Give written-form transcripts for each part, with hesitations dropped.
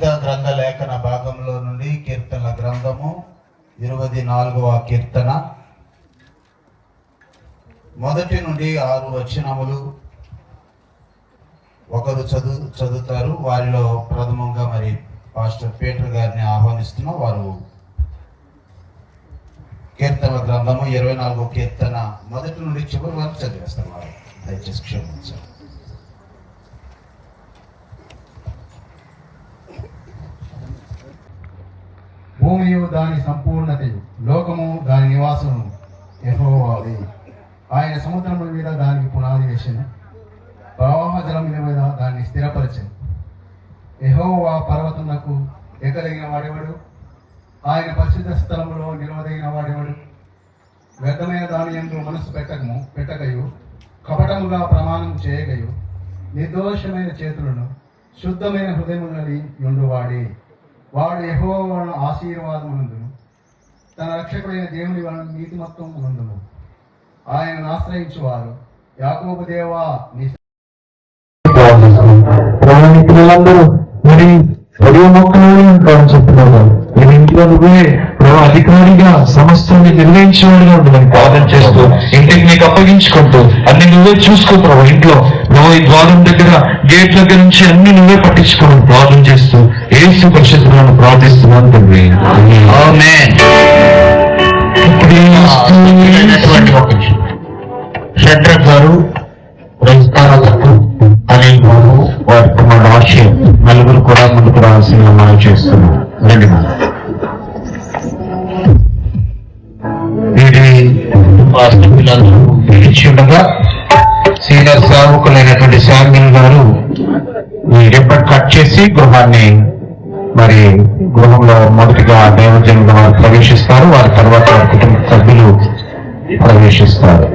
పరిశుద్ధ గ్రంథ లేఖన భాగంలో నుండి కీర్తనల గ్రంథము 24వ కీర్తన 1 నుండి 6 వచనములు ఒకరు చదువుతారు. వారిలో ప్రథమంగా మరి పాస్టర్ పీటర్ గారిని ఆహ్వానిస్తున్నాం. వారు కీర్తనల గ్రంథము 24వ కీర్తన 1 నుండి చివరి వరకు చదివేస్తారు. వారు దయచేసి క్షమించారు. భూమియు దాని సంపూర్ణతయు, లోకము దాని నివాసము యెహోవాది. ఆయన సముద్రముల మీద దానికి పునాది వేసెను, ప్రవాహ జలముల మీద దాన్ని స్థిరపరచెను. యెహోవా పర్వతములకు ఎక్కదగిన వాడెవడు? ఆయన పరిశుద్ధ స్థలములో నిలవదగిన వాడెవడు? వ్యర్థమైన దాని యందు మనసు పెట్టకయు, కపటముగా ప్రమాణం చేయగయు, నిర్దోషమైన చేతులను శుద్ధమైన హృదయములని యుండువాడే. వాడు యెహోవాను ఆశీర్వాదమునందును, తన రక్షకుడైన దేవుని నీతిమత్వమునందును ఆయనను ఆశ్రయించువారు యాకోబు దేవా పిల్లలందరూ మరి ఒడివ మొక్కలోనే ఉంటామని చెప్తున్నారు. ఈ ఇంట్లో నువ్వే అధికారిగా సమస్తాన్ని నిర్వహించేవాడిగా ఉండమని ప్రార్థన చేస్తూ, ఇంటికి నీకు అప్పగించుకుంటూ అన్ని నువ్వే చూసుకో ప్రభు. ఇంట్లో నువ్వు ఈ ద్వారం దగ్గర గేట్ దగ్గర నుంచి అన్ని నువ్వే పట్టించుకోమని ప్రార్థన చేస్తూ యేసు పరిశుద్ధులను ప్రార్థిస్తున్నాను తండ్రి. షడ్రక్ గారు, అనిల్ బాబు, వారి కుమారుడు ఆశయం నలుగురు కూడా ముందుకు రావాల్సిన మనం చేస్తున్నాం. ఉండగా సీనియర్ సేవకులైనటువంటి శామ్యుల్ గారు ఈ రిబ్బన్ కట్ చేసి గృహాన్ని మరి గృహంలో మొదటిగా దైవజనులుగా వారు ప్రవేశిస్తారు. వారి తర్వాత వారి కుటుంబ సభ్యులు ప్రవేశిస్తారు.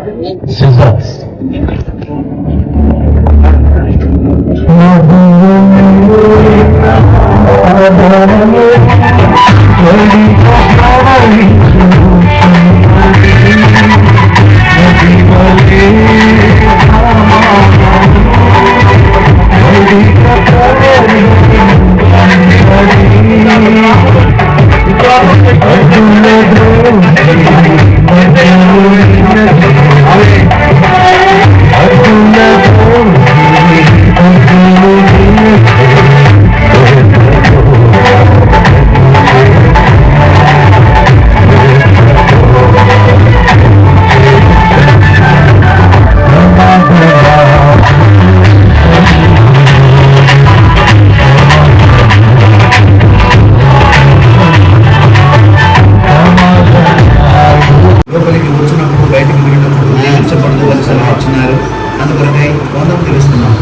అందుకొరకై వందం తెలుస్తున్నాం.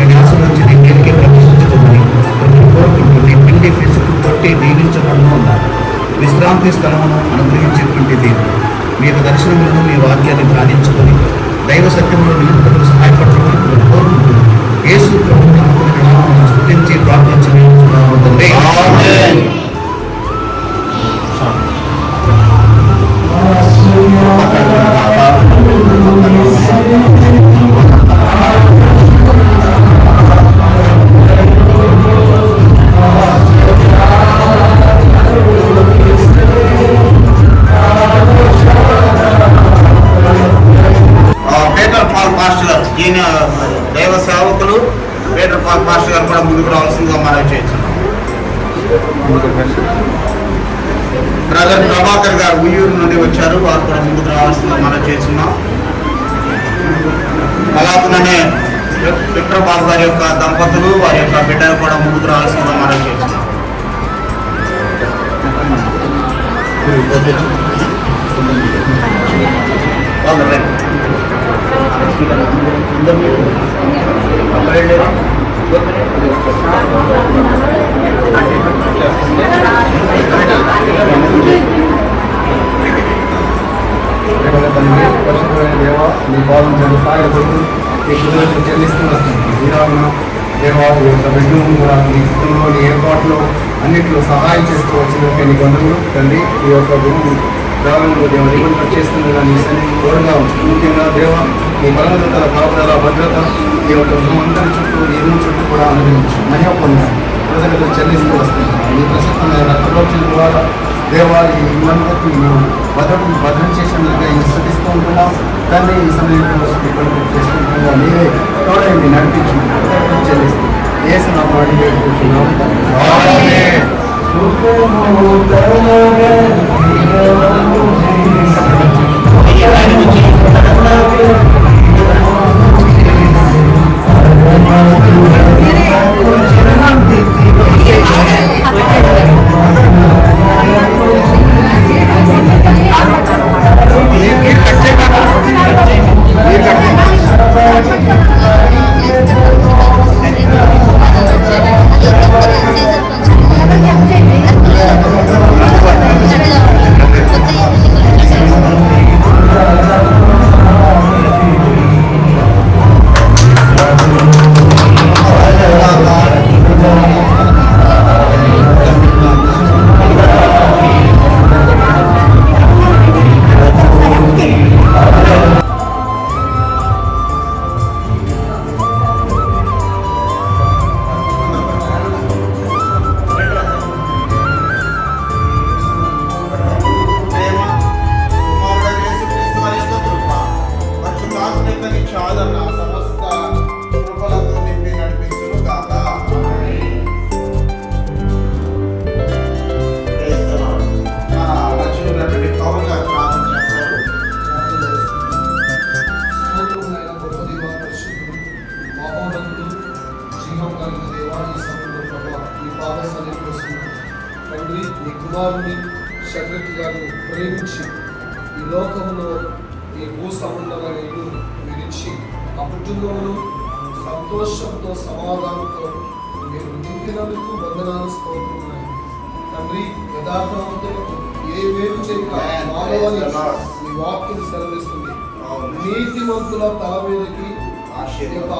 నివాసం నుంచి ఇంటికి ప్రవేశించుకుంది పిండి పిసుకు కొట్టి దీవించబడుతూ ఉన్నారు. విశ్రాంతి స్థలమును అనుగ్రహించేటువంటి దేవుడు మీకు దర్శనములను మీ వాక్యాన్ని ధ్యానించుకొని దైవ సత్యములు నిలుపుటకు సహాయపడమని కోరుకుంటూ యేసు ప్రభువును స్తుతించి ప్రార్థించుకుంటున్నాము తండ్రి. దైవ సేవకులు పీటర్ పాల్ మాస్టర్ గారు కూడా ముందుకు రావాల్సిందిగా మనం చేస్తున్నాం. బ్రదర్ ప్రభాకర్ గారు ఉయ్యూరు నుండి వచ్చారు. వారు కూడా ముందుకు రావాల్సిందిగా మనం చేస్తున్నాం. అలాగే పీటర్ బాబు గారి యొక్క దంపతులు వారి యొక్క బిడ్డలు కూడా ముందుకు రావాల్సిందిగా మనం చేస్తున్నాం. దేవా నీ పాదం సాగపడుతూ నీ కృతజ్ఞతలు చెల్లిస్తున్నాను. దేవా ఈ యొక్క బిడ్డను కూడా నీ చిత్రంలో నీ ఏర్పాట్లో అన్నింటిలో సహాయం చేస్తూ వచ్చిన నీ బంధువులు తండ్రి ఈ యొక్క గ్రామంలో దేవ రిబన్ చేస్తుంది నీ సన్నిధి తోడుగా ఉంచు. ముఖ్యంగా దేవ నీ బలవంతుల కాపుదల భద్రత ఈ యొక్క అందరి చుట్టూ నీ చుట్టూ కూడా అనుభవించు. మహిళ పొందాలి. కృతజ్ఞతలు చెల్లిస్తూ వస్తున్నాం. ఈ ప్రస్తుతమైన రక్తరోక్షణ ద్వారా దేవా ఈ ఇల్లందరికీ భద్రం చేసినందుకు స్థుతిస్తూ ఉంటున్నాం. తండ్రి ఈ సమయంలో చేసుకుంటున్నా మీరే తోడండి నడిపించి కృతజ్ఞతలు చెల్లిస్తూ ఏసునామములో అడిగి వేడుకుంటున్నాం తండ్రి. తండ్రి నీ కుమారుని శత్రుకి గారిని ప్రేమించి ఈ లోకంలో ఈ భూ సంబంధమైన ఇల్లు విడిచి ఆ కుటుంబంలో సంతోషంతో సమాధానంతో మీరు నింపినందుకు వందనాలు స్తోత్రములు తండ్రి. యథార్థవంతులకు ఏ వేరు చేయక మానవాళి ఈ వాక్యం సెలవిస్తుంది. నీతిమంతుల తల మీదకి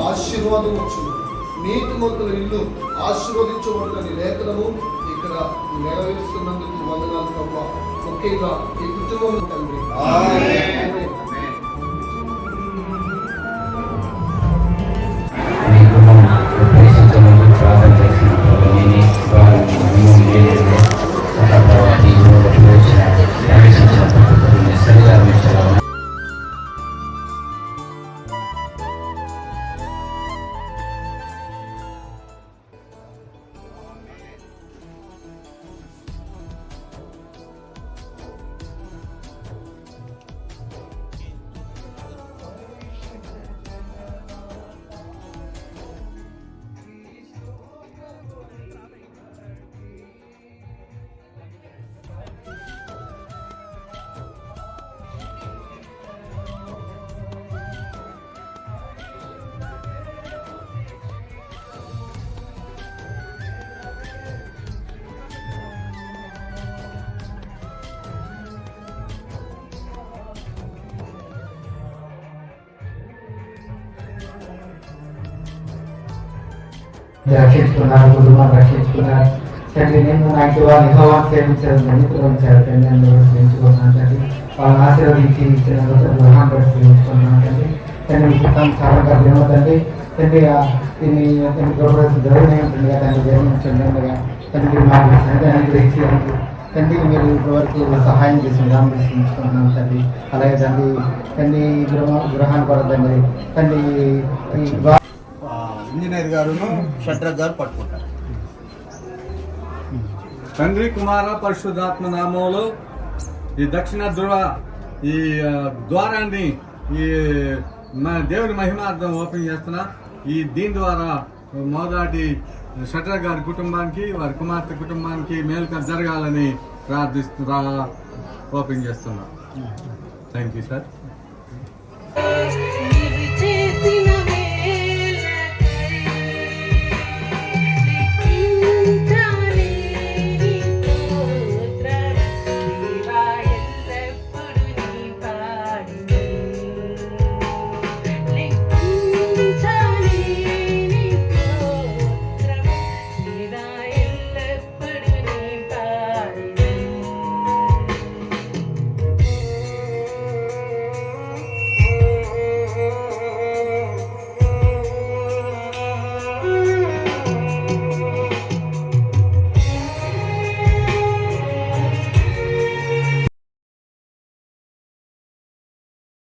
ఆశీర్వాదం వచ్చును. నీతిమంతుల ఇల్లు ఆశీర్వదించబడిన లేఖనము ఇక్కడ నెరవేరుస్తున్నందుకు వందనాలు ప్రభా. ముఖ్యంగా ఈ కుటుంబం తండ్రి రక్షించుకున్నారు, కుటుంబాన్ని రక్షించుకున్నారు తండ్రి. నేను నాకు వారి యెహోవాను సేవించారు, మన్నికలు ఉంచారు తండ్రి. నేను సేవించుకున్నాను తండ్రి. వాళ్ళని ఆశీర్వదించి ఇచ్చిన గ్రహం పరిశీలించుకున్నాను తండ్రి. తండ్రి సారంగా ప్రేమ తండ్రి. తండ్రి దీన్ని తండ్రి గొప్ప జరిగినట్టుగా తండ్రి జన్మించండిగా తండ్రి మాకు సంగతి అనుగ్రహించి తండ్రి మీరు ఇప్పటివరకు సహాయం చేసి విధానం పరిశీలించుకుంటున్నాను తండ్రి. అలాగే తండ్రి తండ్రి గృహాన్ని కూడా తండ్రి తండ్రి ఇంజనీర్ గారును షడ్రక్ గారు పట్టుకుంటారు. తండ్రి కుమార పరిశుద్ధాత్మ నామంలో ఈ దక్షిణ ధ్రువ ఈ ద్వారాన్ని ఈ దేవుని మహిమార్థం ఓపెన్ చేస్తున్నా. దీని ద్వారా మొదటి షడ్రక్ గారి కుటుంబానికి వారి కుమార్తె కుటుంబానికి మేలు జరగాలని ప్రార్థిస్తూ ఓపెన్ చేస్తున్నా. Thank you sir.